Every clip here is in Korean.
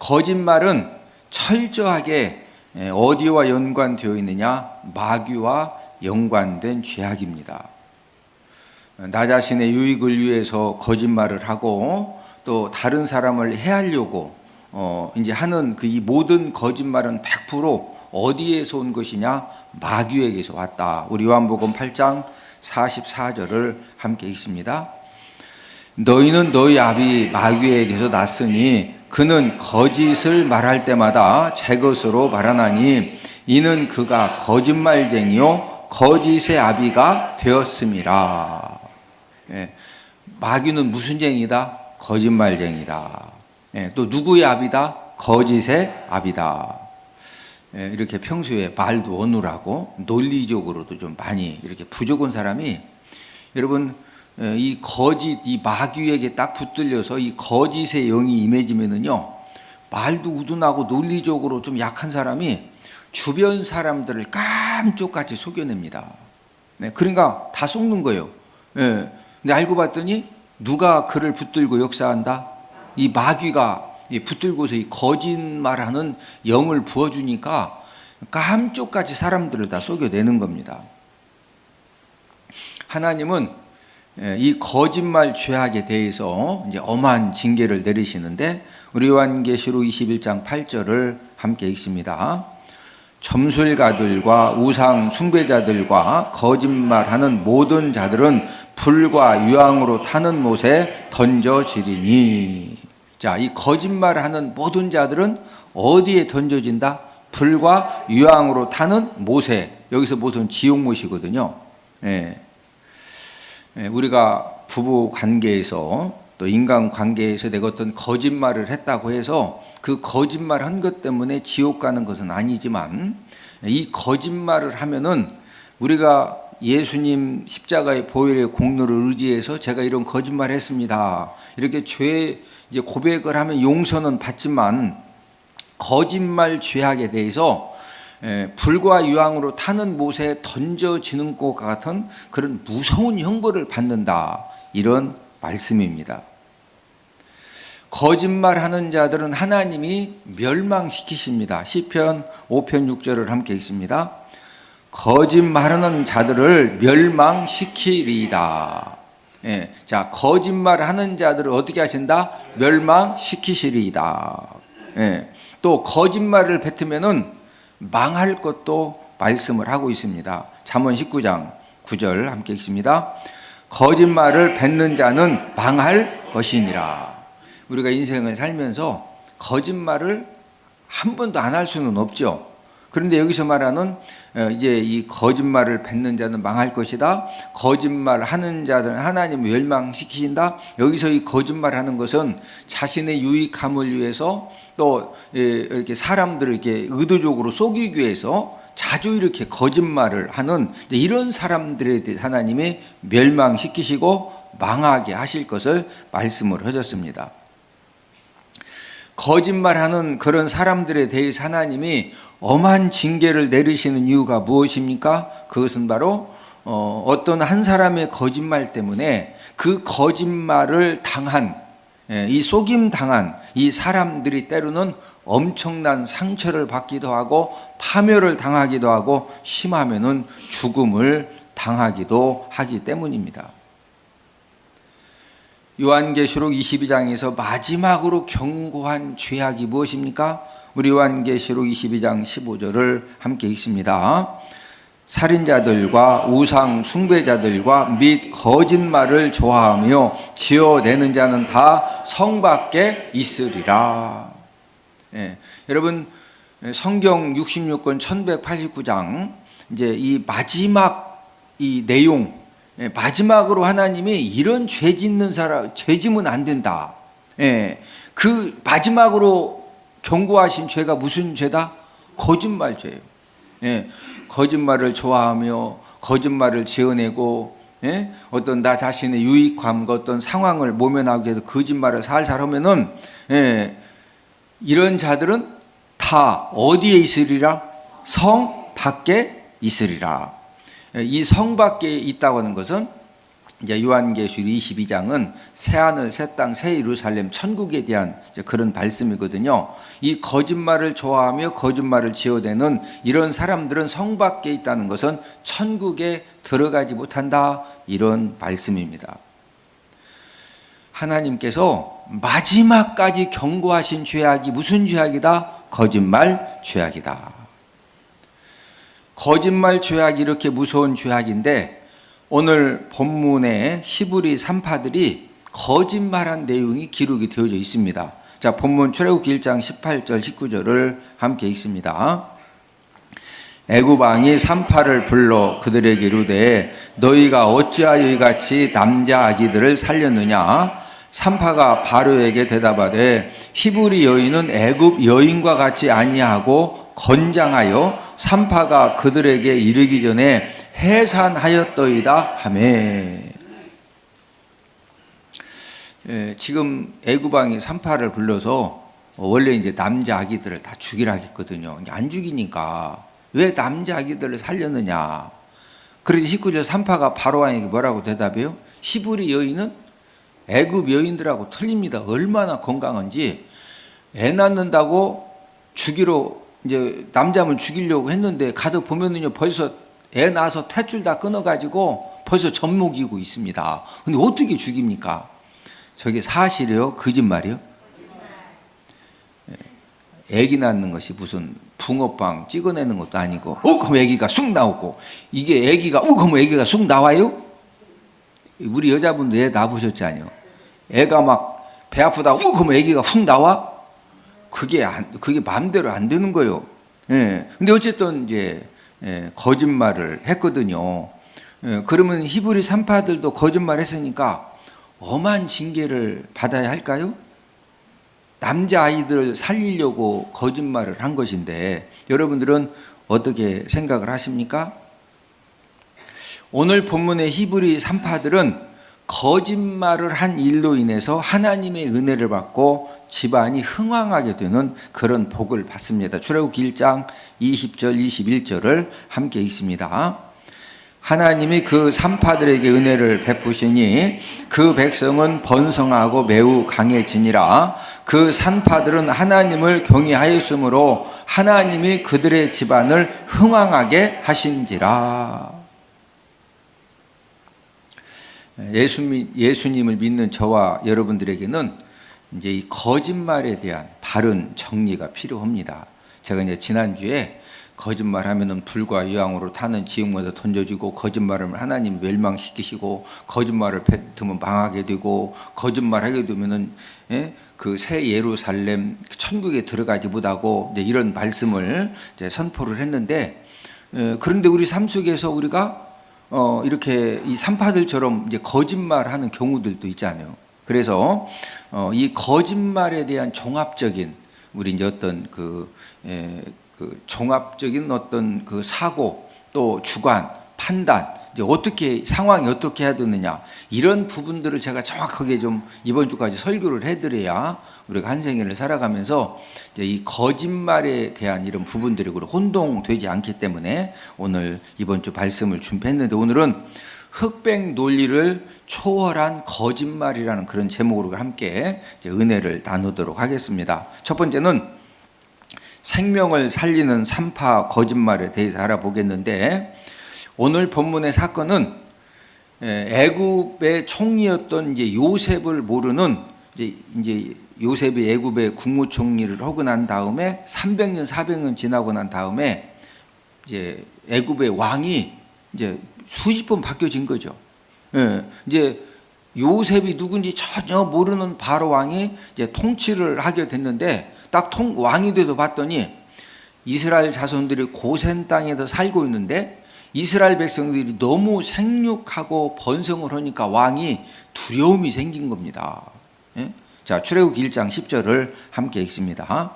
거짓말은 철저하게 어디와 연관되어 있느냐? 마귀와 연관된 죄악입니다. 나 자신의 유익을 위해서 거짓말을 하고 또 다른 사람을 해하려고 이제 하는 이 모든 거짓말은 100% 어디에서 온 것이냐? 마귀에게서 왔다. 우리 요한복음 8장 44절을 함께 읽습니다. 너희는 너희 아비 마귀에게서 났으니 그는 거짓을 말할 때마다 제 것으로 말하나니 이는 그가 거짓말쟁이요 거짓의 아비가 되었음이라. 마귀는 무슨 쟁이다? 거짓말쟁이다. 또 누구의 아비다? 거짓의 아비다. 이렇게 평소에 말도 어눌하고 논리적으로도 좀 많이 이렇게 부족한 사람이, 여러분, 이 거짓, 이 마귀에게 딱 붙들려서 이 거짓의 영이 임해지면은요, 말도 우둔하고 논리적으로 좀 약한 사람이 주변 사람들을 깜쪽같이 속여냅니다. 그러니까 다 속는 거예요. 근데 알고 봤더니 누가 그를 붙들고 역사한다? 이 마귀가 붙들고서 이 거짓말하는 영을 부어주니까 깜쪽같이 사람들을 다 속여내는 겁니다. 하나님은 이 거짓말 죄악에 대해서 이제 엄한 징계를 내리시는데, 우리 요한계시록 21장 8절을 함께 읽습니다. 점술가들과 우상 숭배자들과 거짓말하는 모든 자들은 불과 유황으로 타는 못에 던져지리니. 자, 이 거짓말하는 모든 자들은 어디에 던져진다? 불과 유황으로 타는 못에. 여기서 못은 지옥못이거든요. 우리가 부부 관계에서 또 인간 관계에서 내가 어떤 거짓말을 했다고 해서 그 거짓말 한 것 때문에 지옥 가는 것은 아니지만, 이 거짓말을 하면은 우리가 예수님 십자가의 보혈의 공로를 의지해서 제가 이런 거짓말 했습니다, 이렇게 죄 이제 고백을 하면 용서는 받지만, 거짓말 죄악에 대해서 불과 유황으로 타는 못에 던져지는 것과 같은 그런 무서운 형벌을 받는다, 이런 말씀입니다. 거짓말하는 자들은 하나님이 멸망시키십니다. 시편 5편 6절을 함께 읽습니다. 거짓말하는 자들을 멸망시키리이다. 자, 거짓말하는 자들을 어떻게 하신다? 멸망시키시리이다. 또 거짓말을 뱉으면은 망할 것도 말씀을 하고 있습니다. 잠언 19장 9절 함께 읽습니다. 거짓말을 뱉는 자는 망할 것이니라. 우리가 인생을 살면서 거짓말을 한 번도 안 할 수는 없죠. 그런데 여기서 말하는 이제 이 거짓말을 뱉는 자는 망할 것이다, 거짓말하는 자들은 하나님을 멸망시키신다. 여기서 이 거짓말하는 것은 자신의 유익함을 위해서 또 이렇게 사람들을 이렇게 의도적으로 속이기 위해서 자주 이렇게 거짓말을 하는 이런 사람들에 대해 하나님이 멸망시키시고 망하게 하실 것을 말씀을 하셨습니다. 거짓말하는 그런 사람들에 대해서 하나님이 엄한 징계를 내리시는 이유가 무엇입니까? 그것은 바로 어떤 한 사람의 거짓말 때문에 그 거짓말을 당한, 이 속임 당한 이 사람들이 때로는 엄청난 상처를 받기도 하고 파멸을 당하기도 하고 심하면은 죽음을 당하기도 하기 때문입니다. 요한계시록 22장에서 마지막으로 경고한 죄악이 무엇입니까? 우리 요한계시록 22장 15절을 함께 읽습니다. 살인자들과 우상 숭배자들과 및 거짓말을 좋아하며 지어내는 자는 다 성 밖에 있으리라. 여러분, 성경 66권 1189장 이제 이 마지막 이 내용, 마지막으로 하나님이 이런 죄 짓는 사람, 죄 지면 안 된다. 그 마지막으로 경고하신 죄가 무슨 죄다? 거짓말 죄예요. 거짓말을 좋아하며 거짓말을 지어내고 어떤 나 자신의 유익함과 어떤 상황을 모면하기 위해서 거짓말을 살살 하면은 이런 자들은 다 어디에 있으리라? 성 밖에 있으리라. 이 성 밖에 있다고 하는 것은 이제 요한계시록 22장은 새 하늘, 새 땅, 새 예루살렘, 천국에 대한 그런 말씀이거든요. 이 거짓말을 좋아하며 거짓말을 지어대는 이런 사람들은 성 밖에 있다는 것은 천국에 들어가지 못한다, 이런 말씀입니다. 하나님께서 마지막까지 경고하신 죄악이 무슨 죄악이다? 거짓말 죄악이다. 거짓말 죄악이 이렇게 무서운 죄악인데 오늘 본문에 히브리 산파들이 거짓말한 내용이 기록이 되어져 있습니다. 자, 본문 출애굽기 1장 18절 19절을 함께 읽습니다. 애굽 왕이 산파를 불러 그들에게 이르되 너희가 어찌하여 이같이 남자 아기들을 살렸느냐? 산파가 바로에게 대답하되 히브리 여인은 애굽 여인과 같이 아니하고 건장하여 산파가 그들에게 이르기 전에 해산하였더이다 하매. 지금 애굽 왕이 산파를 불러서 원래 이제 남자 아기들을 다 죽이라 했거든요. 안 죽이니까 왜 남자 아기들을 살렸느냐? 그래서 19절 산파가 바로 왕에게 뭐라고 대답해요? 히브리 여인은 애굽 여인들하고 틀립니다. 얼마나 건강한지. 애 낳는다고 죽이러 이제 남자면 죽이려고 했는데 가서 보면은요 벌써 애 낳아서 탯줄 다 끊어가지고 벌써 젖먹이고 있습니다. 근데 어떻게 죽입니까? 저게 사실이요? 거짓말이요? 애기 낳는 것이 무슨 붕어빵 찍어내는 것도 아니고 그럼 애기가 쑥 나오고 이게 애기가 그럼 애기가 쑥 나와요? 우리 여자분도 애 낳아보셨지 아니요? 애가 막 배 아프다고 그럼 애기가 훅 나와? 그게 마음대로 안 되는 거예요. 예. 근데 어쨌든 이제 거짓말을 했거든요. 그러면 히브리 산파들도 거짓말했으니까 엄한 징계를 받아야 할까요? 남자 아이들을 살리려고 거짓말을 한 것인데 여러분들은 어떻게 생각을 하십니까? 오늘 본문의 히브리 산파들은 거짓말을 한 일로 인해서 하나님의 은혜를 받고 집안이 흥왕하게 되는 그런 복을 받습니다. 출애굽기 1장 20절 21절을 함께 읽습니다. 하나님이 그 산파들에게 은혜를 베푸시니 그 백성은 번성하고 매우 강해지니라. 그 산파들은 하나님을 경외하였으므로 하나님이 그들의 집안을 흥왕하게 하신지라. 예수님을 믿는 저와 여러분들에게는 이제 이 거짓말에 대한 바른 정리가 필요합니다. 제가 이제 지난주에 거짓말하면은 불과 유황으로 타는 지옥마다 던져지고 거짓말을 하나님 멸망시키시고 거짓말을 뱉으면 망하게 되고 거짓말하게 되면은 그 새 예루살렘 천국에 들어가지 못하고 이제 이런 말씀을 이제 선포를 했는데 그런데 우리 삶 속에서 우리가 이렇게 이 산파들처럼 이제 거짓말하는 경우들도 있잖아요. 그래서 이 거짓말에 대한 종합적인 우리 이제 어떤 그 종합적인 어떤 그 사고 또 주관 판단 이제 어떻게 상황이 어떻게 해야 되느냐 이런 부분들을 제가 정확하게 좀 이번 주까지 설교를 해드려야 우리가 한 생애를 살아가면서 이제 이 거짓말에 대한 이런 부분들이 혼동되지 않기 때문에 오늘 이번 주 말씀을 준비했는데 오늘은 흑백 논리를 초월한 거짓말이라는 그런 제목으로 함께 이제 은혜를 나누도록 하겠습니다. 첫 번째는 생명을 살리는 산파 거짓말에 대해서 알아보겠는데 오늘 본문의 사건은 애굽의 총리였던 이제 요셉을 모르는 이제 요셉이 애굽의 국무총리를 하고 난 다음에 300년 400년 지나고 난 다음에 이제 애굽의 왕이 이제 수십 번 바뀌어진 거죠. 이제 요셉이 누군지 전혀 모르는 바로 왕이 이제 통치를 하게 됐는데 딱 왕이 돼서 봤더니 이스라엘 자손들이 고센 땅에서 살고 있는데 이스라엘 백성들이 너무 생육하고 번성을 하니까 왕이 두려움이 생긴 겁니다. 자, 출애굽기 1장 10절을 함께 읽습니다.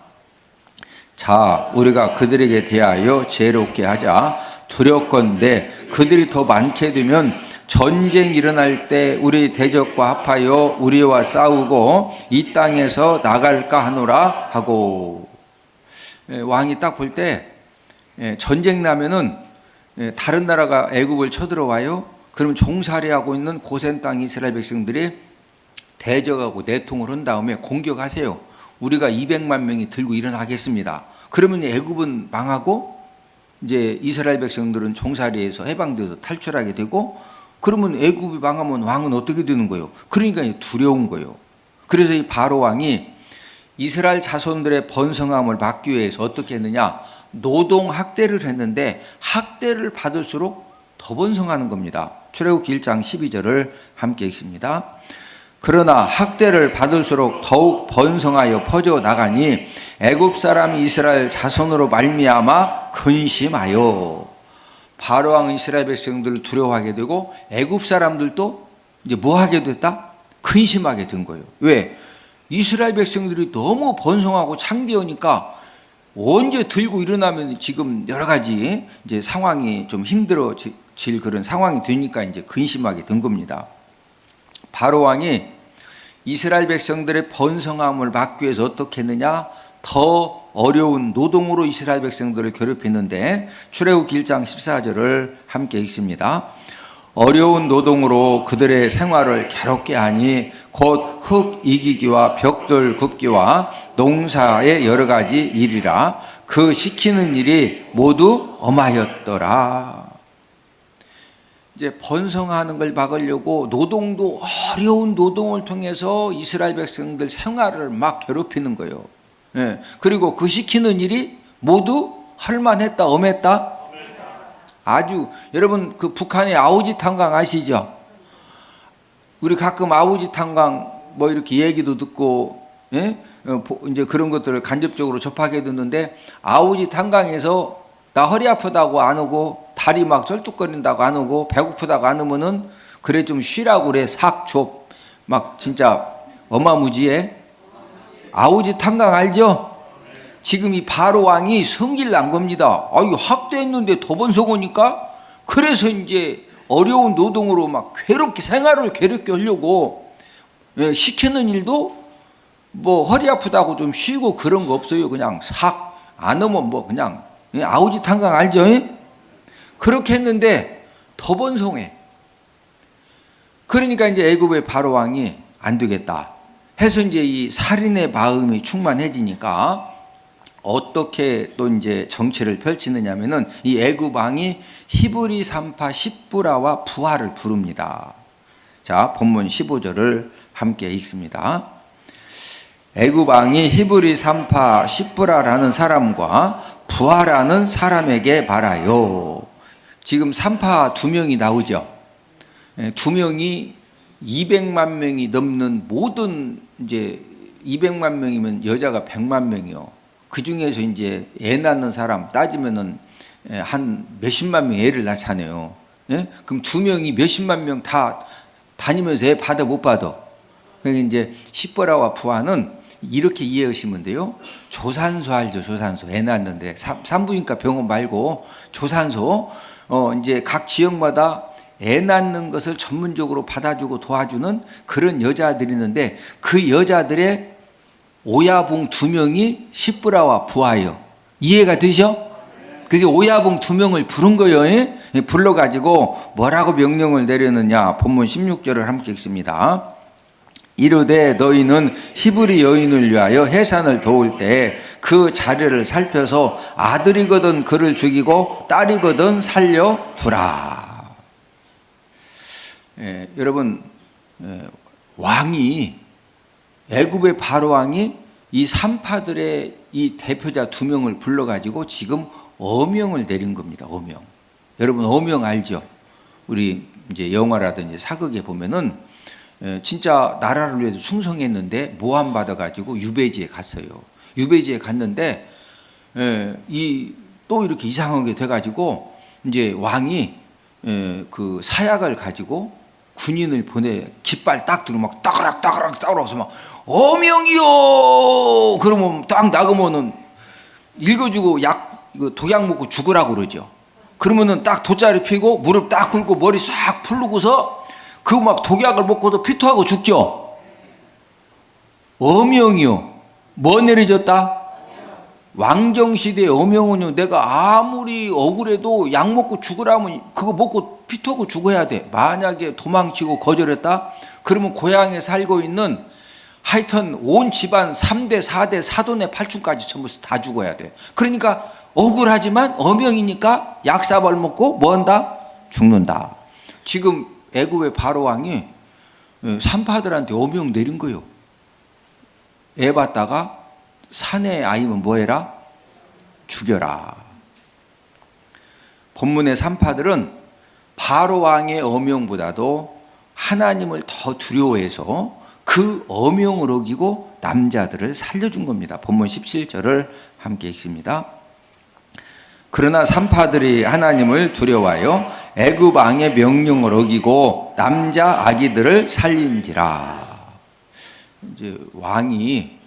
자, 우리가 그들에게 대하여 지혜롭게 하자. 두렵건대 그들이 더 많게 되면 전쟁 일어날 때 우리 대적과 합하여 우리와 싸우고 이 땅에서 나갈까 하노라 하고. 왕이 딱 볼 때 전쟁 나면은 다른 나라가 애굽을 쳐들어와요. 그러면 종살이하고 있는 고센 땅 이스라엘 백성들이 대적하고 내통을 한 다음에 공격하세요. 우리가 200만 명이 들고 일어나겠습니다. 그러면 애굽은 망하고 이제 이스라엘 백성들은 종살이에서 해방돼서 탈출하게 되고, 그러면 애굽이 망하면 왕은 어떻게 되는 거예요? 그러니까 두려운 거예요. 그래서 이 바로 왕이 이스라엘 자손들의 번성함을 막기 위해서 어떻게 했느냐? 노동 학대를 했는데 학대를 받을수록 더 번성하는 겁니다. 출애굽기 1장 12절을 함께 읽습니다. 그러나 학대를 받을수록 더욱 번성하여 퍼져 나가니 애굽 사람이 이스라엘 자손으로 말미암아 근심하여. 바로 왕은 이스라엘 백성들을 두려워하게 되고 애굽 사람들도 이제 뭐 하게 됐다? 근심하게 된 거예요. 왜? 이스라엘 백성들이 너무 번성하고 창대하니까 언제 들고 일어나면 지금 여러 가지 이제 상황이 좀 힘들어질 그런 상황이 되니까 이제 근심하게 된 겁니다. 바로 왕이 이스라엘 백성들의 번성함을 막기 위해서 어떻게 했느냐? 더 어려운 노동으로 이스라엘 백성들을 괴롭히는데 출애굽기 1장 14절을 함께 읽습니다. 어려운 노동으로 그들의 생활을 괴롭게 하니 곧 흙 이기기와 벽돌 굽기와 농사의 여러 가지 일이라. 그 시키는 일이 모두 엄하였더라. 이제 번성하는 걸 막으려고 노동도 어려운 노동을 통해서 이스라엘 백성들 생활을 막 괴롭히는 거예요. 예. 그리고 그 시키는 일이 모두 할만했다, 엄했다. 아주 여러분 그 북한의 아오지 탄광 아시죠? 우리 가끔 아오지 탄광 뭐 이렇게 얘기도 듣고, 예? 이제 그런 것들을 간접적으로 접하게 됐는데, 아오지 탄광에서 나 허리 아프다고 안 오고 다리 막 쩔뚝거린다고 안 오고 배고프다고 안 오면은 그래 좀 쉬라고 그래. 삭 막 진짜 어마무지해. 아오지 탄광 알죠? 지금 이 바로 왕이 성질 난 겁니다. 아유, 학대했는데 더 번성하니까 그래서 이제 어려운 노동으로 막 괴롭게 생활을 괴롭게 하려고, 예, 시키는 일도 뭐 허리 아프다고 좀 쉬고 그런 거 없어요. 그냥 삭 안 오면 뭐 그냥, 예, 아오지 탄광 알죠? 예? 그렇게 했는데 더 번성해. 그러니까 이제 애굽의 바로 왕이 안 되겠다 해서 이제 이 살인의 마음이 충만해지니까 어떻게 또 이제 정치를 펼치느냐면은 이 애굽 왕이 히브리 산파 십부라와 부하를 부릅니다. 자, 본문 15절을 함께 읽습니다. 애굽 왕이 히브리 산파 십부라라는 사람과 부하라는 사람에게 말하여. 지금 산파 2명이 나오죠. 2명이 200만 명이 넘는 모든, 이제 200만 명이면 여자가 100만 명이요. 그 중에서 이제 애 낳는 사람 따지면은 한 몇십만 명 애를 낳잖아요. 예? 그럼 2명이 몇십만 명 다 다니면서 애 받아 못 받아? 그러니까 이제 십보라와 부하는 이렇게 이해하시면 돼요. 조산소 알죠? 조산소. 애 낳는데 산부인과 병원 말고 조산소. 이제 각 지역마다 애 낳는 것을 전문적으로 받아주고 도와주는 그런 여자들이 있는데 그 여자들의 오야붕 2명이 십부라와 부하예요. 이해가 되셔? 그래서 오야붕 2명을 부른 거예요. 예? 불러가지고 뭐라고 명령을 내렸느냐? 본문 16절을 함께 읽습니다. 이르되 너희는 히브리 여인을 위하여 해산을 도울 때 그 자리를 살펴서 아들이거든 그를 죽이고 딸이거든 살려두라. 예, 여러분, 왕이, 애굽의 바로 왕이 이 산파들의 이 대표자 2명을 불러가지고 지금 어명을 내린 겁니다. 어명. 여러분 어명 알죠? 우리 이제 영화라든지 사극에 보면은 진짜 나라를 위해서 충성했는데 모함 받아가지고 유배지에 갔어요. 유배지에 갔는데 또 이렇게 이상하게 돼가지고 이제 왕이 그 사약을 가지고 군인을 보내. 깃발 딱 들고 막 따그락서 막 어명이요. 그러면 딱 나가면은 읽어주고 독약 먹고 죽으라고 그러죠. 그러면은 딱 돗자리 피고 무릎 딱 꿇고 머리 싹 풀르고서 그 막 독약을 먹고도 피토하고 죽죠. 어명이요. 뭐 내려졌다? 왕정시대의 어명은요, 내가 아무리 억울해도 약 먹고 죽으라면 그거 먹고 피터고 죽어야 돼. 만약에 도망치고 거절했다? 그러면 고향에 살고 있는 하여튼 온 집안 3대, 4대, 사돈의 8촌까지 전부 다 죽어야 돼. 그러니까 억울하지만 어명이니까 약사벌 먹고 뭐 한다? 죽는다. 지금 애굽의 바로왕이 산파들한테 어명 내린 거예요. 애 받다가 사내 아이면 뭐해라? 죽여라. 본문의 산파들은 바로왕의 어명보다도 하나님을 더 두려워해서 그 어명을 어기고 남자들을 살려준 겁니다. 본문 17절을 함께 읽습니다. 그러나 산파들이 하나님을 두려워하여 애굽 왕의 명령을 어기고 남자 아기들을 살린지라. 이제 왕이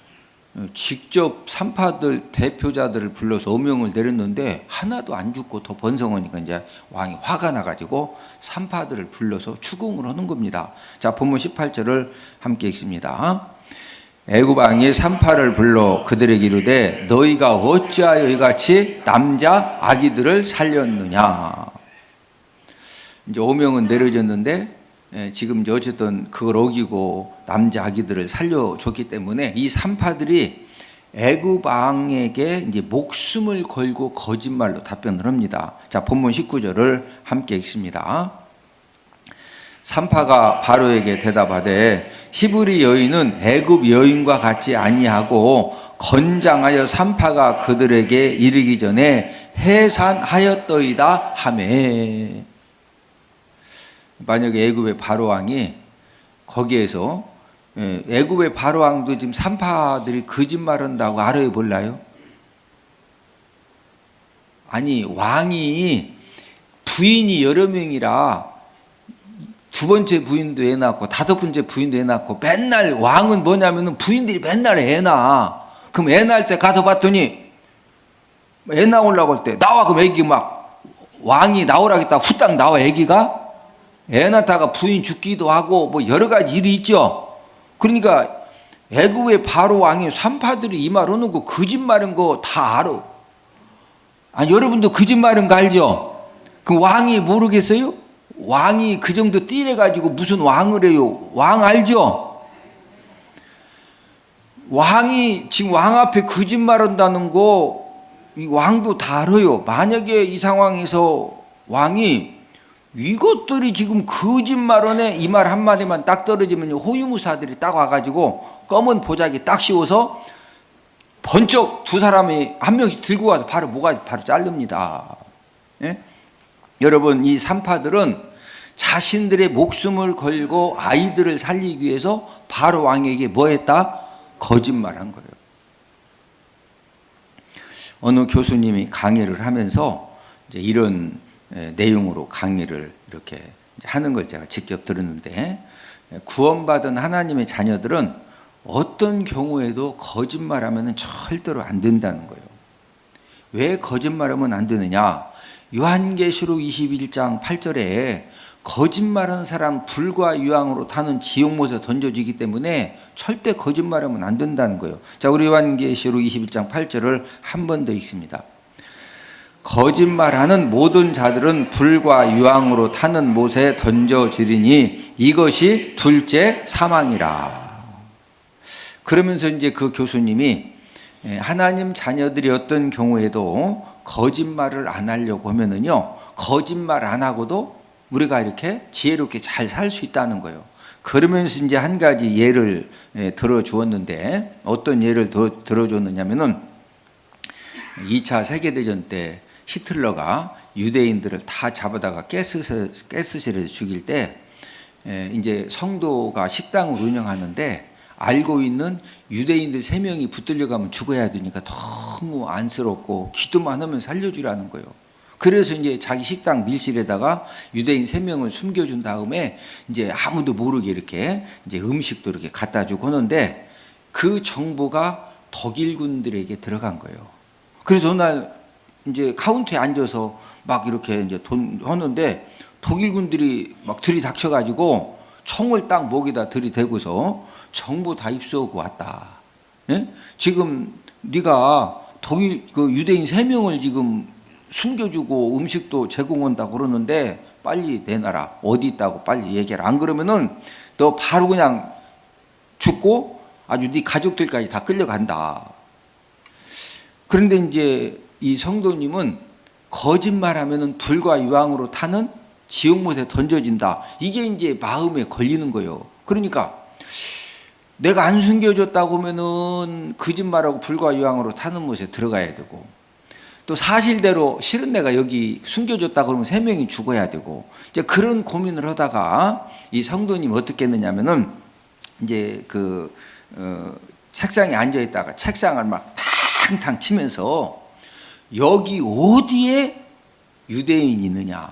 직접 산파들 대표자들을 불러서 어명을 내렸는데 하나도 안 죽고 더 번성하니까 이제 왕이 화가 나가지고 산파들을 불러서 추궁을 하는 겁니다. 자, 본문 18절을 함께 읽습니다. 애굽 왕이 산파를 불러 그들에게 이르되 너희가 어찌하여 이같이 남자 아기들을 살렸느냐. 이제 어명은 내려졌는데 지금 이제 어쨌든 그걸 어기고 남자 아기들을 살려줬기 때문에 이 산파들이 애굽 왕에게 이제 목숨을 걸고 거짓말로 답변을 합니다. 자, 본문 19절을 함께 읽습니다. 산파가 바로에게 대답하되 히브리 여인은 애굽 여인과 같지 아니하고 건장하여 산파가 그들에게 이르기 전에 해산하였더이다 하매. 만약에 애굽의 바로왕이 거기에서 애굽의 바로왕도 지금 산파들이 거짓말한다고 알아요, 몰라요? 아니, 왕이 부인이 여러 명이라 두 번째 부인도 애 낳고 다섯 번째 부인도 애 낳고 맨날 왕은 뭐냐면은 부인들이 맨날 애 낳아. 그럼 애 낳을 때 가서 봤더니 애 나오려고 할 때 나와. 그럼 애기 막 왕이 나오라겠다 후딱 나와. 애기가 애 낳다가 부인 죽기도 하고 뭐 여러 가지 일이 있죠. 그러니까 애굽의 바로 왕이 산파들이 이 말 하는 거 거짓말인 거 다 알아. 아니, 여러분도 거짓말인 거 알죠? 그럼 왕이 모르겠어요? 왕이 그 정도 띠래가지고 무슨 왕을 해요? 왕 알죠? 왕이 지금 왕 앞에 거짓말한다는 거 이 왕도 다 알아요. 만약에 이 상황에서 왕이 이것들이 지금 거짓말하네 이 말 한마디만 딱 떨어지면 호위무사들이 딱 와가지고 검은 보자기 딱 씌워서 번쩍 두 사람이 한 명씩 들고 가서 바로 모가지 바로 자릅니다. 예? 여러분, 이 산파들은 자신들의 목숨을 걸고 아이들을 살리기 위해서 바로 왕에게 뭐 했다? 거짓말한 거예요. 어느 교수님이 강의를 하면서 이제 이런 내용으로 강의를 이렇게 하는 걸 제가 직접 들었는데, 구원받은 하나님의 자녀들은 어떤 경우에도 거짓말하면 절대로 안 된다는 거예요. 왜 거짓말하면 안 되느냐? 요한계시록 21장 8절에 거짓말하는 사람 불과 유황으로 타는 지옥못에 던져지기 때문에 절대 거짓말하면 안 된다는 거예요. 자, 우리 요한계시록 21장 8절을 한 번 더 읽습니다. 거짓말하는 모든 자들은 불과 유황으로 타는 못에 던져지리니 이것이 둘째 사망이라. 그러면서 이제 그 교수님이 하나님 자녀들이 어떤 경우에도 거짓말을 안 하려고 하면은요, 거짓말 안 하고도 우리가 이렇게 지혜롭게 잘 살 수 있다는 거예요. 그러면서 이제 한 가지 예를 들어주었는데, 어떤 예를 들어줬느냐면은 2차 세계대전 때 히틀러가 유대인들을 다 잡아다가 가스실에서 죽일 때 이제 성도가 식당을 운영하는데 알고 있는 유대인들 3명이 붙들려 가면 죽어야 되니까 너무 안쓰럽고 기도만 하면 살려주라는 거예요. 그래서 이제 자기 식당 밀실에다가 유대인 3명을 숨겨준 다음에 이제 아무도 모르게 이렇게 이제 음식도 이렇게 갖다 주고 하는데 그 정보가 독일군들에게 들어간 거예요. 그래서 어느 날 이제 카운터에 앉아서 막 이렇게 이제 돈 하는데 독일군들이 막 들이닥쳐가지고 총을 딱 목에다 들이대고서 정보 다 입수하고 왔다. 예? 지금 네가 독일 그 유대인 3명을 지금 숨겨주고 음식도 제공한다고 그러는데 빨리 내놔라. 어디 있다고 빨리 얘기해라. 안 그러면은 너 바로 그냥 죽고 아주 네 가족들까지 다 끌려간다. 그런데 이제 이 성도님은 거짓말하면은 불과 유황으로 타는 지옥못에 던져진다. 이게 이제 마음에 걸리는 거예요. 그러니까 내가 안 숨겨줬다고 하면은 거짓말하고 불과 유황으로 타는 못에 들어가야 되고, 또 사실대로 실은 내가 여기 숨겨줬다 그러면 3명이 죽어야 되고, 이제 그런 고민을 하다가 이 성도님 어떻게 했느냐면은 이제 책상에 앉아 있다가 책상을 막 탕탕 치면서 여기 어디에 유대인이 있느냐,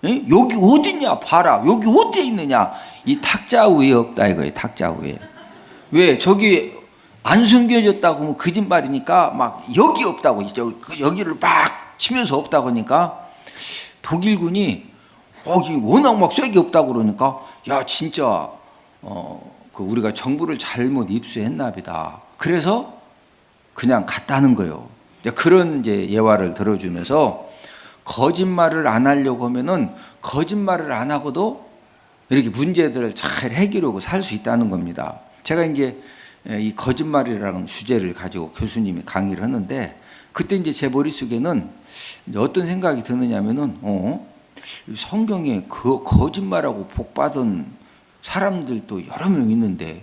에? 여기 어디냐 봐라, 여기 어디에 있느냐. 이 탁자 위에 없다 이거예요. 탁자 위에. 왜 저기 안 숨겨졌다고 하면 거짓말이니까 막 여기 없다고, 여기를 막 치면서 없다고 하니까 독일군이 여기 워낙 막 쐐기 없다고 그러니까 야 진짜 우리가 정보를 잘못 입수했나 보다. 그래서 그냥 갔다는 거예요. 그런 이제 예화를 들어주면서 거짓말을 안 하려고 하면은 거짓말을 안 하고도 이렇게 문제들을 잘 해결하고 살 수 있다는 겁니다. 제가 이제 이 거짓말이라는 주제를 가지고 교수님이 강의를 하는데, 그때 이제 제 머릿속에는 어떤 생각이 드느냐면은 성경에 그 거짓말하고 복받은 사람들도 여러 명 있는데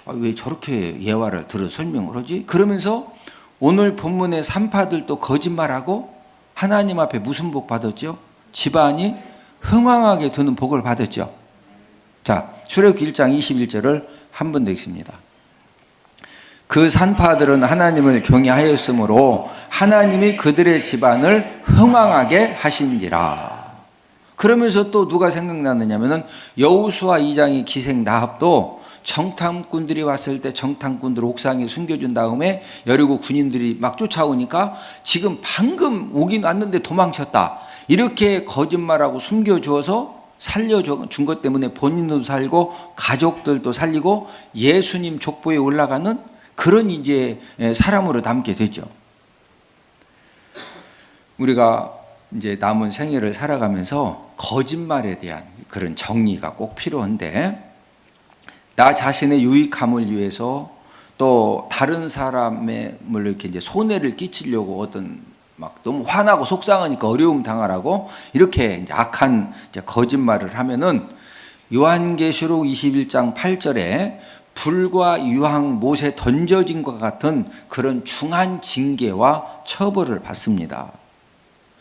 왜 저렇게 예화를 들어 설명을 하지? 그러면서 오늘 본문의 산파들도 거짓말하고 하나님 앞에 무슨 복 받았죠? 집안이 흥왕하게 되는 복을 받았죠. 자, 출애굽기 1장 21절을 한 번 더 읽습니다. 그 산파들은 하나님을 경외하였으므로 하나님이 그들의 집안을 흥왕하게 하신지라. 그러면서 또 누가 생각나느냐면은 여호수아 2장의 기생 나합도 정탐꾼들이 왔을 때 정탐꾼들 옥상에 숨겨준 다음에 여리고 군인들이 막 쫓아오니까 지금 방금 오긴 왔는데 도망쳤다. 이렇게 거짓말하고 숨겨주어서 살려준 것 때문에 본인도 살고 가족들도 살리고 예수님 족보에 올라가는 그런 이제 사람으로 남게 되죠. 우리가 이제 남은 생애를 살아가면서 거짓말에 대한 그런 정리가 꼭 필요한데, 나 자신의 유익함을 위해서 또 다른 사람의 이렇게 이제 손해를 끼치려고 어떤 막 너무 화나고 속상하니까 어려움 당하라고 이렇게 이제 악한 이제 거짓말을 하면은 요한계시록 21장 8절에 불과 유황 못에 던져진 것 같은 그런 중한 징계와 처벌을 받습니다.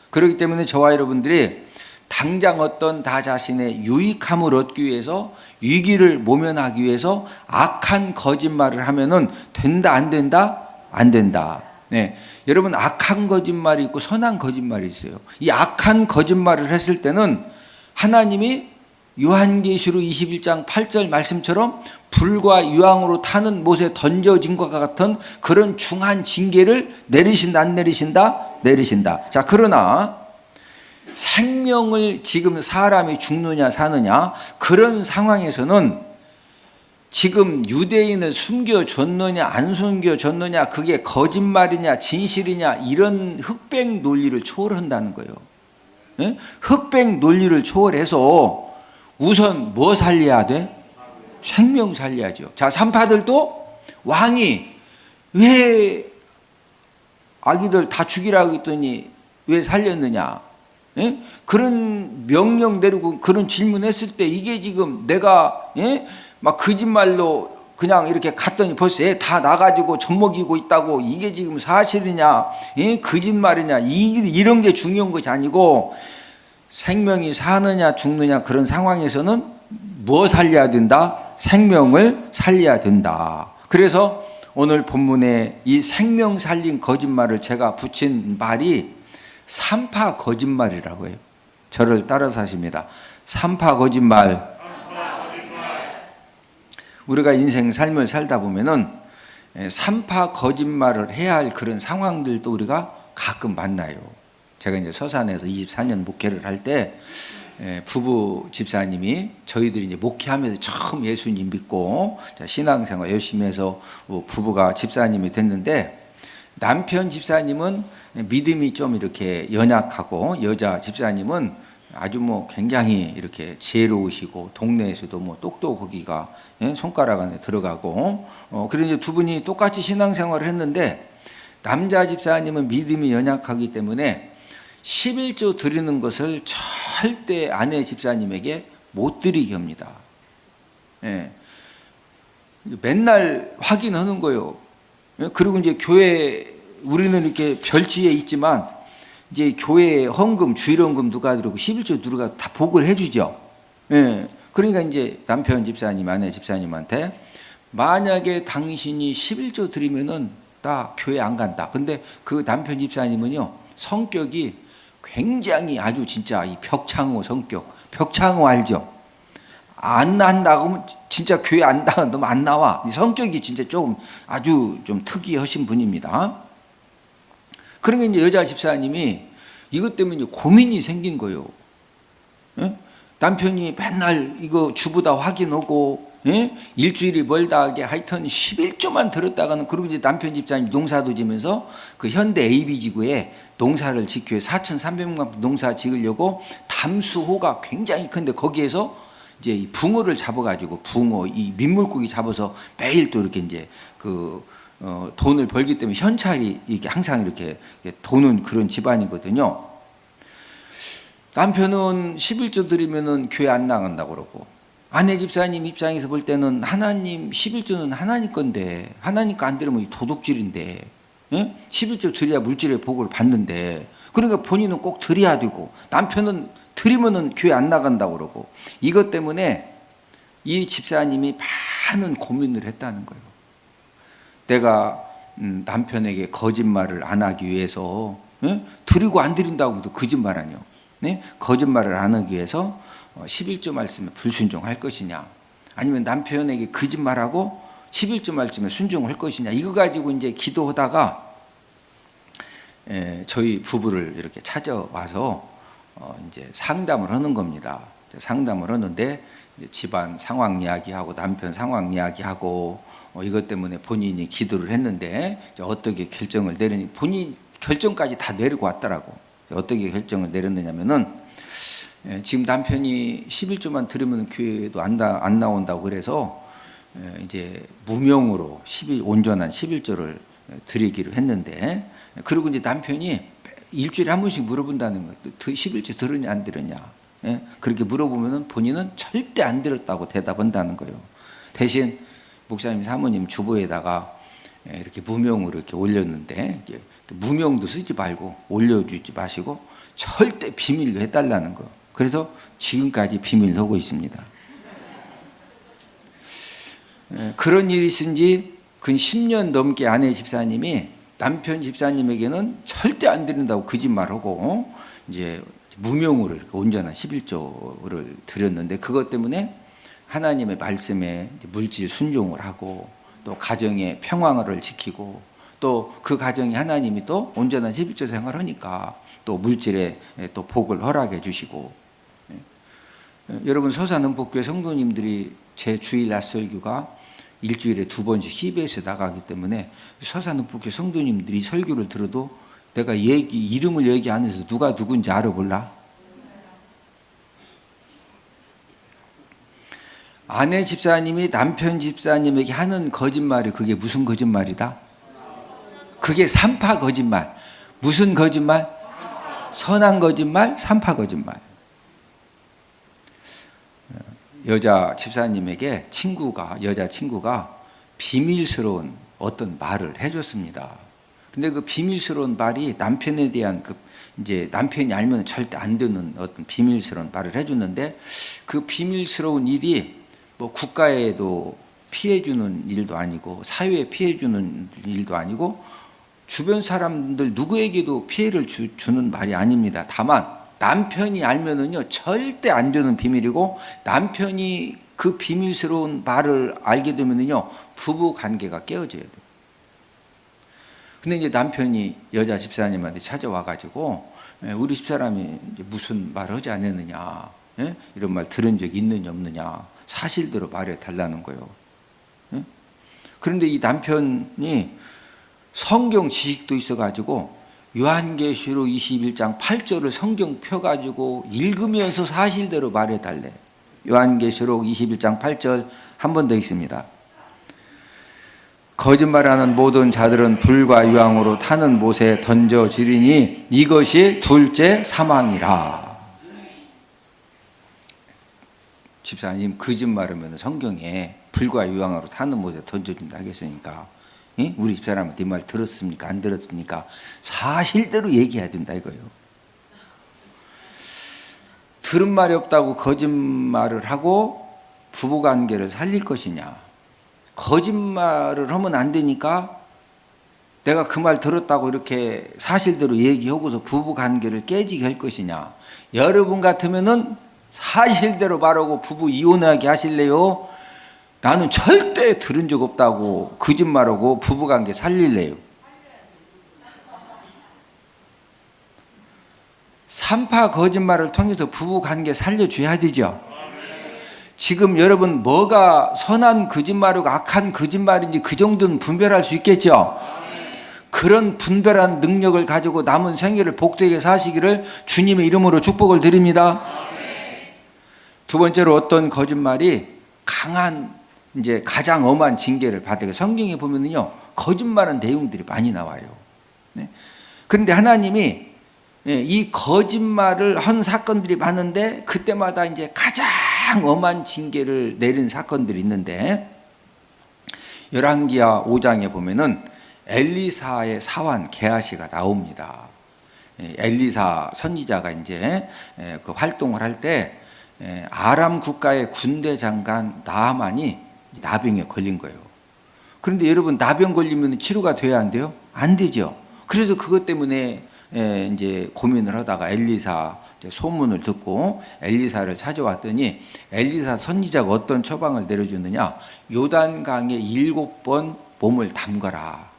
그렇기 때문에 저와 여러분들이 당장 어떤 나 자신의 유익함을 얻기 위해서, 위기를 모면하기 위해서 악한 거짓말을 하면은 된다 안 된다? 안 된다. 네. 여러분, 악한 거짓말이 있고 선한 거짓말이 있어요. 이 악한 거짓말을 했을 때는 하나님이 요한계시록 21장 8절 말씀처럼 불과 유황으로 타는 못에 던져진 것과 같은 그런 중한 징계를 내리신다 안 내리신다? 내리신다. 자, 그러나 생명을 지금 사람이 죽느냐 사느냐 그런 상황에서는 지금 유대인을 숨겨줬느냐 안 숨겨줬느냐, 그게 거짓말이냐 진실이냐, 이런 흑백 논리를 초월한다는 거예요. 네? 흑백 논리를 초월해서 우선 뭐 살려야 돼? 생명 살려야죠. 자, 산파들도 왕이 왜 아기들 다 죽이라고 했더니 왜 살렸느냐, 예? 그런 명령 내리고 그런 질문했을 때 이게 지금 내가 막 거짓말로 그냥 이렇게 갔더니 벌써 애 다 나가지고 젖먹이고 있다고, 이게 지금 사실이냐 거짓말이냐, 이런 게 중요한 것이 아니고 생명이 사느냐 죽느냐 그런 상황에서는 뭐 살려야 된다? 생명을 살려야 된다. 그래서 오늘 본문에 이 생명 살린 거짓말을 제가 붙인 말이 산파 거짓말이라고 해요. 저를 따라서 하십니다. 산파 거짓말. 우리가 인생 삶을 살다 보면은 산파 거짓말을 해야 할 그런 상황들도 우리가 가끔 만나요. 제가 이제 서산에서 24년 목회를 할 때 부부 집사님이 저희들이 이제 목회하면서 처음 예수님 믿고 신앙생활 열심히 해서 부부가 집사님이 됐는데, 남편 집사님은 믿음이 좀 이렇게 연약하고 여자 집사님은 아주 뭐 굉장히 이렇게 지혜로우시고 동네에서도 뭐 똑똑하기가 손가락 안에 들어가고 그런 이제 두 분이 똑같이 신앙생활을 했는데 남자 집사님은 믿음이 연약하기 때문에 11조 드리는 것을 절대 아내 집사님에게 못 드리게 합니다. 예. 맨날 확인하는 거예요. 그리고 이제 교회 우리는 이렇게 별지에 있지만 이제 교회 헌금, 주일헌금 누가 들어오고 11조 누가 다 보고를 해주죠. 예. 그러니까 이제 남편 집사님, 아내 집사님한테 만약에 당신이 11조 드리면은 나 교회 안 간다. 근데 그 남편 집사님은요 성격이 굉장히 아주 진짜 이 벽창호 성격. 벽창호 알죠? 안 난다고 하면 진짜 교회 안 나가면 안 나와. 성격이 진짜 조금 아주 좀 특이하신 분입니다. 그러니까 이제 여자 집사님이 이것 때문에 고민이 생긴 거예요. 예? 남편이 맨날 이거 주보다 확인하고 일주일이 멀다 하게 하여튼 11조만 들었다가는 그리고 이제 남편 집사님이 농사도 지면서 그 현대 AB지구에 농사를 짓기 위해 4,300만 농사 지으려고 담수호가 굉장히 큰데 거기에서 이제 이 붕어를 잡아가지고 붕어 이 민물고기 잡아서 매일 또 이렇게 이제 돈을 벌기 때문에 현찰이 이게 항상 이렇게 도는 그런 집안이거든요. 남편은 11조 드리면은 교회 안 나간다고 그러고 아내 집사님 입장에서 볼 때는 하나님 11조는 하나님 건데 하나님 거 안 들으면 도둑질인데 11조 드려야 물질의 복을 받는데 그러니까 본인은 꼭 드려야 되고 남편은 드리면은 교회 안 나간다고 그러고 이것 때문에 이 집사님이 많은 고민을 했다는 거예요. 내가 남편에게 거짓말을 안 하기 위해서 드리고 안 드린다고 해도 거짓말 아니요. 거짓말을 안 하기 위해서 11조 말씀에 불순종할 것이냐 아니면 남편에게 거짓말하고 11조 말씀에 순종할 것이냐 이거 가지고 이제 기도하다가 저희 부부를 이렇게 찾아와서 이제 상담을 하는 겁니다. 상담을 하는데 집안 상황 이야기하고 남편 상황 이야기하고 이것 때문에 본인이 기도를 했는데 어떻게 결정을 내리니 본인 결정까지 다 내리고 왔더라고. 어떻게 결정을 내렸느냐면은 지금 남편이 11조만 들으면 교회도 안 나온다고 그래서 이제 무명으로 온전한 11조를 드리기로 했는데 그리고 이제 남편이 일주일에 한 번씩 물어본다는 거예요. 11조 들었냐 안 들었냐. 그렇게 물어보면은 본인은 절대 안 들었다고 대답한다는 거예요. 대신 목사님 사모님 주보에다가 이렇게 무명으로 이렇게 올렸는데 무명도 쓰지 말고 올려주지 마시고 절대 비밀로 해달라는 거. 그래서 지금까지 비밀로 하고 있습니다. 그런 일이 있은 지 근 10년 넘게 아내 집사님이 남편 집사님에게는 절대 안 드린다고 거짓말하고 이제 무명으로 이렇게 온전한 11조를 드렸는데 그것 때문에 하나님의 말씀에 물질 순종을 하고 또 가정의 평화를 지키고 또 그 가정이 하나님이 또 온전한 11조 생활을 하니까 또 물질에 또 복을 허락해 주시고 여러분 서산은복교회 성도님들이 제 주일 낮 설교가 일주일에 2번씩 CBS에 나가기 때문에 서산은복교회 성도님들이 설교를 들어도 내가 이름을 얘기 안 해서 누가 누군지 알아볼라? 아내 집사님이 남편 집사님에게 하는 거짓말이 그게 무슨 거짓말이다? 그게 산파 거짓말. 무슨 거짓말? 선한 거짓말, 산파 거짓말. 여자 집사님에게 여자 친구가 비밀스러운 어떤 말을 해줬습니다. 근데 그 비밀스러운 말이 남편에 대한 이제 남편이 알면 절대 안 되는 어떤 비밀스러운 말을 해줬는데 그 비밀스러운 일이 뭐 국가에도 피해주는 일도 아니고 사회에 피해주는 일도 아니고 주변 사람들 누구에게도 피해를 주는 말이 아닙니다. 다만 남편이 알면은요 절대 안 되는 비밀이고 남편이 그 비밀스러운 말을 알게 되면은요 부부 관계가 깨어져야 돼요. 근데 이제 남편이 여자 집사님한테 찾아와가지고 우리 집사람이 이제 무슨 말을 하지 않았느냐 이런 말 들은 적 있느냐 없느냐 사실대로 말해 달라는 거예요. 그런데 이 남편이 성경 지식도 있어가지고 요한계시록 21장 8절을 성경 펴가지고 읽으면서 사실대로 말해달래. 요한계시록 21장 8절 한 번 더 읽습니다. 거짓말하는 모든 자들은 불과 유황으로 타는 못에 던져지리니 이것이 둘째 사망이라. 집사님, 거짓말하면 성경에 불과 유황으로 타는 못에 던져진다 하겠으니까 우리 집사람한테 이 말 들었습니까? 안 들었습니까? 사실대로 얘기해야 된다 이거예요. 들은 말이 없다고 거짓말을 하고 부부관계를 살릴 것이냐, 거짓말을 하면 안 되니까 내가 그 말 들었다고 이렇게 사실대로 얘기하고서 부부관계를 깨지게 할 것이냐. 여러분 같으면은 사실대로 말하고 부부 이혼하게 하실래요? 나는 절대 들은 적 없다고 거짓말하고 부부관계 살릴래요. 산파 거짓말을 통해서 부부관계 살려줘야 되죠. 지금 여러분 뭐가 선한 거짓말이고 악한 거짓말인지 그 정도는 분별할 수 있겠죠. 그런 분별한 능력을 가지고 남은 생애를 복되게 사시기를 주님의 이름으로 축복을 드립니다. 두 번째로 어떤 거짓말이 강한 이제 가장 엄한 징계를 받게. 성경에 보면은요 거짓말한 내용들이 많이 나와요. 그런데 하나님이 이 거짓말을 한 사건들이 많은데 그때마다 이제 가장 엄한 징계를 내린 사건들이 있는데, 열왕기하 5장에 보면은 엘리사의 사환 게하시가 나옵니다. 엘리사 선지자가 이제 그 활동을 할 때 아람 국가의 군대 장관 나아만이 나병에 걸린 거예요. 그런데 여러분 나병 걸리면 치료가 돼야 안 돼요? 안 되죠. 그래서 그것 때문에 이제 고민을 하다가 엘리사 소문을 듣고 엘리사를 찾아왔더니 엘리사 선지자가 어떤 처방을 내려주느냐, 요단강에 7번 몸을 담가라.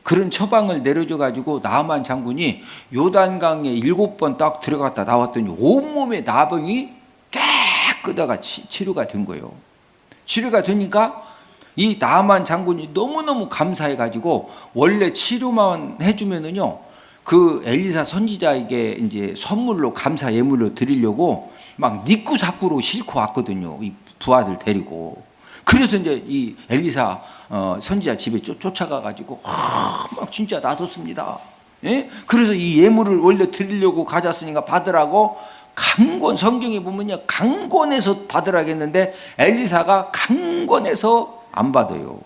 그런 처방을 내려줘가지고 나만 장군이 요단강에 7번 딱 들어갔다 나왔더니 온몸에 나병이 깨끗하게 치료가 된 거예요. 치료가 되니까 이 나만 장군이 너무너무 감사해가지고 원래 치료만 해주면은요 그 엘리사 선지자에게 이제 선물로 감사 예물로 드리려고 막 니꾸사꾸로 싣고 왔거든요. 이 부하들 데리고. 그래서 이제 이 엘리사 선지자 집에 쫓아가가지고 막 진짜 놔뒀습니다. 예? 그래서 이 예물을 원래 드리려고 가졌으니까 받으라고 강권, 성경에 보면요 강권해서 받으라겠는데 엘리사가 강권해서 안 받아요.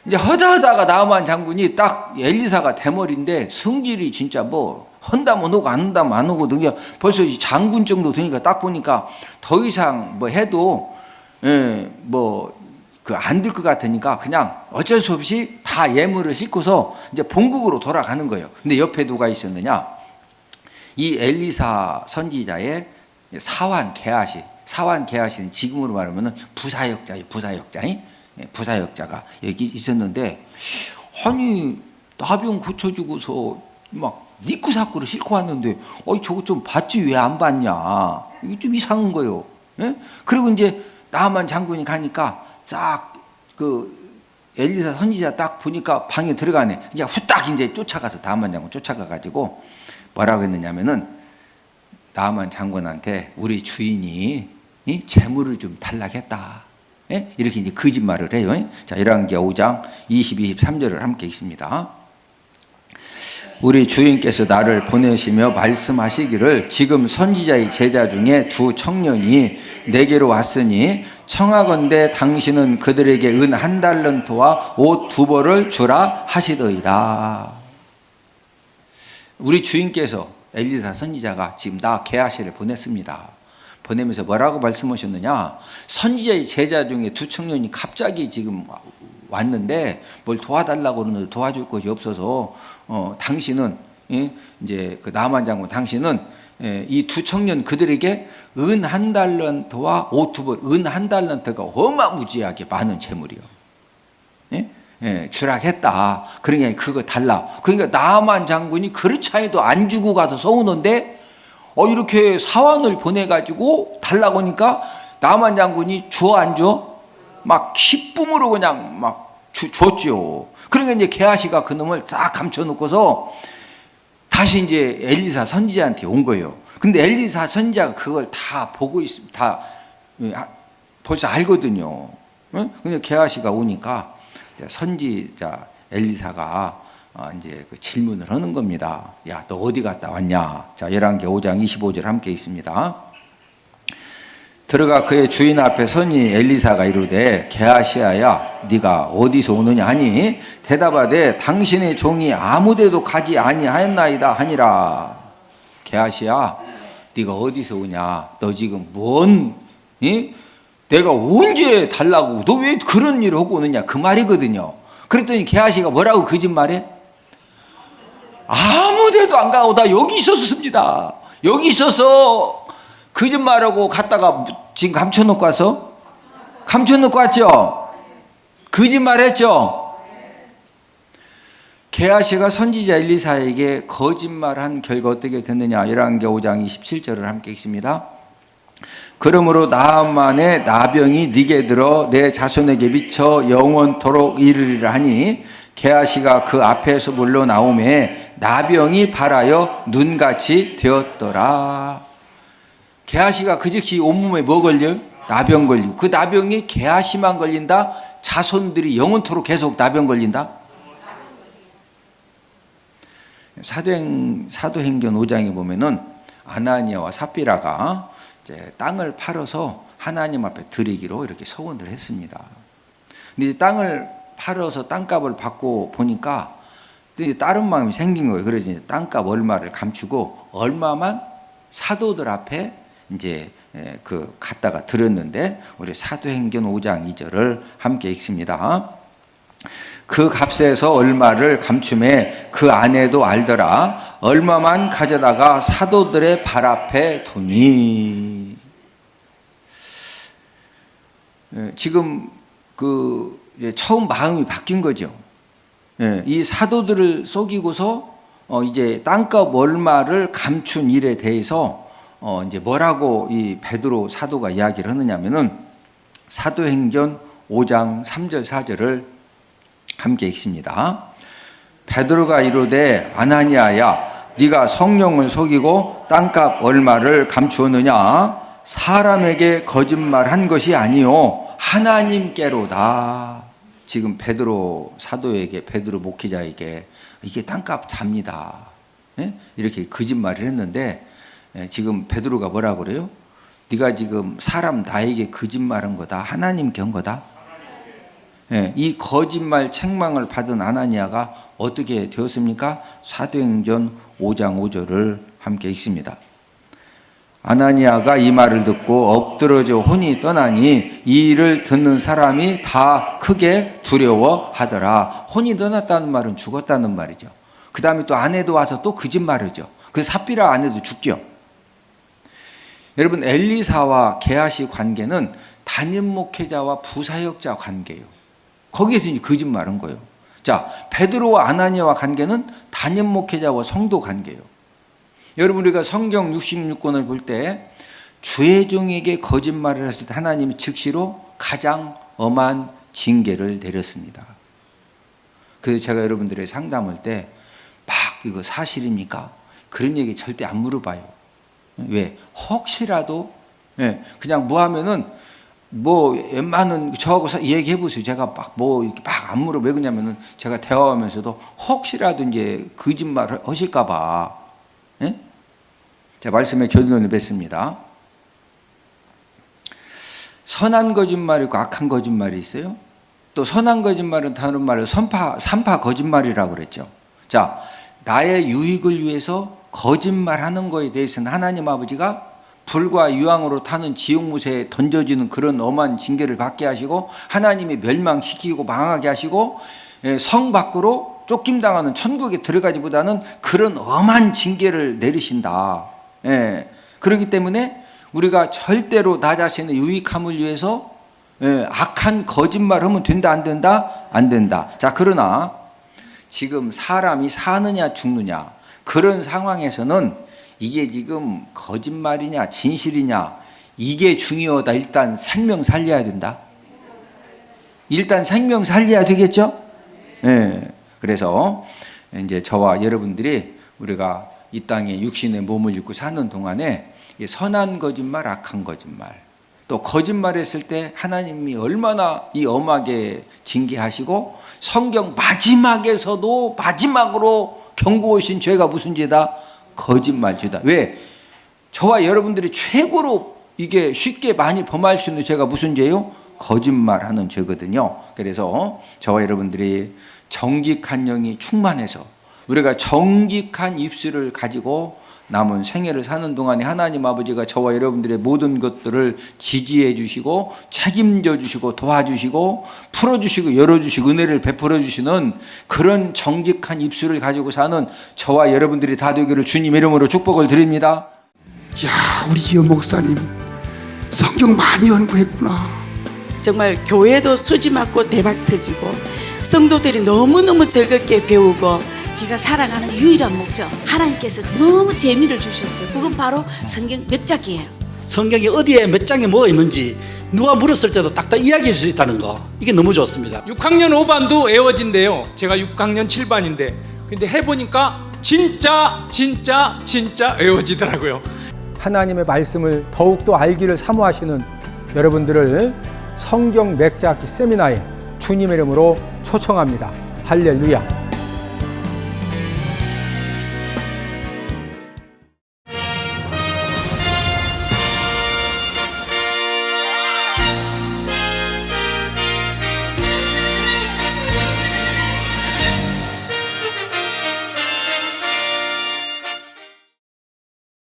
이제 하다가 나만 장군이 딱 엘리사가 대머리인데 성질이 진짜 뭐 한다면 오고 안 한다면 안 오거든요. 벌써 장군 정도 되니까 딱 보니까 더 이상 뭐 해도 뭐 그 안 될 것 같으니까 그냥 어쩔 수 없이 다 예물을 싣고서 이제 본국으로 돌아가는 거예요. 근데 옆에 누가 있었느냐? 이 엘리사 선지자의 사환 게하시는 지금으로 말하면은 부사역자예요. 부사역자가 여기 있었는데, 아니 나병 고쳐주고서 막 니꾸사꾸를 싣고 왔는데 저거 좀 봤지 왜 안 봤냐, 이게 좀 이상한 거예요. 그리고 이제 나만 장군이 가니까 싹 그 엘리사 선지자 딱 보니까 방에 들어가네. 이제 후딱 이제 쫓아가서 나만 장군 쫓아가가지고 뭐라고 했느냐면은 나만 장군한테 우리 주인이 재물을 좀 달라겠다. 이렇게 이제 거짓말을 해요. 자, 열왕기하 5장 20, 23절을 함께 읽습니다. 우리 주인께서 나를 보내시며 말씀하시기를 지금 선지자의 제자 중에 두 청년이 내게로 왔으니 청하건대 당신은 그들에게 은 1달란트와 옷 2벌을 주라 하시더이다. 우리 주인께서 엘리사 선지자가 지금 나 게하시를 보냈습니다. 보내면서 뭐라고 말씀하셨느냐, 선지자의 제자 중에 두 청년이 갑자기 지금 왔는데 뭘 도와달라고 그러는데 도와줄 것이 없어서 당신은 이제 그 나만 장군 당신은 이 두 청년 그들에게 은 1달란트와 옷 2벌, 은 1달란트가 어마무지하게 많은 재물이요. 주락했다. 그러니까 그거 달라. 그러니까 나만 장군이 그렇지 않아도 안 주고 가서 서우는데 이렇게 사환을 보내가지고 달라고 하니까 나만 장군이 줘 안 줘? 막 기쁨으로 그냥 막 줬죠. 그러니까 이제 게하시가 그 놈을 싹 감춰놓고서 다시 이제 엘리사 선지자한테 온 거예요. 근데 엘리사 선지자가 그걸 다 보고 다 벌써 알거든요. 근데 게하시가 오니까 선지자 엘리사가 이제 그 질문을 하는 겁니다. 야, 너 어디 갔다 왔냐? 자, 열왕기 5장 25절 함께 있습니다. 들어가 그의 주인 앞에 서니 엘리사가 이르되 게하시야야 네가 어디서 오느냐 하니 대답하되 당신의 종이 아무데도 가지 아니하였나이다 하니라. 게하시야 네가 어디서 오냐? 너 지금 내가 언제 달라고 너 왜 그런 일을 하고 오느냐 그 말이거든요. 그랬더니 게하시가 뭐라고 거짓말해? 아무데도 안 가고 나 여기 있었습니다. 여기 있어서 거짓말하고 갔다가 지금 감춰놓고 와서 감춰놓고 왔죠. 거짓말했죠. 게하시가 선지자 엘리사에게 거짓말한 결과 어떻게 됐느냐? 열왕기 5장 27절을 함께 읽습니다. 그러므로 나만의 나병이 네게 들어 내 자손에게 미쳐 영원토록 이르리라 하니 게하시가 그 앞에서 물러나오매 나병이 발하여 눈같이 되었더라. 게하시가 그 즉시 온몸에 뭐 걸려요? 나병 걸리고 그 나병이 게하시만 걸린다? 자손들이 영원토록 계속 나병 걸린다? 사도행전 5장에 보면은 아나니아와 삽비라가 이제 땅을 팔아서 하나님 앞에 드리기로 이렇게 서원을 했습니다. 근데 땅을 팔아서 땅값을 받고 보니까 이제 다른 마음이 생긴 거예요. 그래서 이제 땅값 얼마를 감추고 얼마만 사도들 앞에 이제 그 갖다가 드렸는데 우리 사도행전 5장 2절을 함께 읽습니다. 그 값에서 얼마를 감춤해 그 아내도 알더라. 얼마만 가져다가 사도들의 발 앞에 두니. 지금 그 처음 마음이 바뀐 거죠. 이 사도들을 속이고서 이제 땅값 얼마를 감춘 일에 대해서 이제 뭐라고 이 베드로 사도가 이야기를 하느냐면은 사도행전 5장 3절 4절을 함께 읽습니다. 베드로가 이르되 아나니아야 네가 성령을 속이고 땅값 얼마를 감추었느냐? 사람에게 거짓말한 것이 아니요 하나님께로다. 지금 베드로 사도에게 베드로 목회자에게 이게 땅값 잡니다. 이렇게 거짓말을 했는데 지금 베드로가 뭐라고 그래요? 네가 지금 사람 나에게 거짓말한 거다. 하나님께 한 거다. 이 거짓말 책망을 받은 아나니아가 어떻게 되었습니까? 사도행전 5장 5절을 함께 읽습니다. 아나니아가 이 말을 듣고 엎드러져 혼이 떠나니 이 일을 듣는 사람이 다 크게 두려워하더라. 혼이 떠났다는 말은 죽었다는 말이죠. 그 다음에 또 아내도 와서 또 거짓말이죠. 그 삽비라 아내도 죽죠. 여러분 엘리사와 게하시 관계는 담임 목회자와 부사역자 관계예요. 거기에서 이제 거짓말한 거예요. 자, 베드로와 아나니아와 관계는 담임 목회자와 성도 관계예요. 여러분 우리가 성경 66권을 볼 때 주의 종에게 거짓말을 했을 때 하나님이 즉시로 가장 엄한 징계를 내렸습니다. 그래서 제가 여러분들의 상담할 때 막 이거 사실입니까? 그런 얘기 절대 안 물어봐요. 왜? 혹시라도 그냥 뭐 하면은 뭐 웬만한 저하고 얘기해 보세요. 제가 막 뭐 이렇게 막 안 물어. 왜 그러냐면은 제가 대화하면서도 혹시라도 이제 거짓말을 하실까 봐. 자, 말씀에 결론을 맺습니다. 선한 거짓말이 있고 악한 거짓말이 있어요. 또 선한 거짓말은 다른 말로 산파 거짓말이라고 그랬죠. 자, 나의 유익을 위해서 거짓말하는 거에 대해서는 하나님 아버지가 불과 유황으로 타는 지옥무새에 던져지는 그런 엄한 징계를 받게 하시고 하나님이 멸망시키고 망하게 하시고 성 밖으로 쫓김당하는 천국에 들어가지보다는 그런 엄한 징계를 내리신다. 그렇기 때문에 우리가 절대로 나 자신의 유익함을 위해서 악한 거짓말 하면 된다 안 된다? 안 된다. 자, 그러나 지금 사람이 사느냐 죽느냐 그런 상황에서는 이게 지금 거짓말이냐 진실이냐 이게 중요하다. 일단 생명 살려야 된다. 일단 생명 살려야 되겠죠? 예. 그래서 이제 저와 여러분들이 우리가 이 땅에 육신의 몸을 입고 사는 동안에 선한 거짓말, 악한 거짓말, 또 거짓말했을 때 하나님이 얼마나 이 엄하게 징계하시고 성경 마지막에서도 마지막으로 경고하신 죄가 무슨 죄다? 거짓말 죄다. 왜? 저와 여러분들이 최고로 이게 쉽게 많이 범할 수 있는 죄가 무슨 죄요? 거짓말하는 죄거든요. 그래서 저와 여러분들이 정직한 영이 충만해서 우리가 정직한 입술을 가지고 남은 생애를 사는 동안에 하나님 아버지가 저와 여러분들의 모든 것들을 지지해 주시고 책임져 주시고 도와주시고 풀어주시고 열어주시고 은혜를 베풀어 주시는 그런 정직한 입술을 가지고 사는 저와 여러분들이 다 되기를 주님 이름으로 축복을 드립니다. 야, 우리 이호 목사님 성경 많이 연구했구나. 정말 교회도 수지 맞고 대박 터지고 성도들이 너무너무 즐겁게 배우고 제가 살아가는 유일한 목적, 하나님께서 너무 재미를 주셨어요. 그건 바로 성경 몇 장이에요. 성경이 어디에 몇 장에 뭐가 있는지 누가 물었을 때도 딱딱 이야기할 수 있다는 거, 이게 너무 좋습니다. 6학년 5반도 애워진대요. 제가 6학년 7반인데 근데 해보니까 진짜 애워지더라고요. 하나님의 말씀을 더욱더 알기를 사모하시는 여러분들을 성경 맥자기 세미나에 주님의 이름으로 초청합니다. 할렐루야.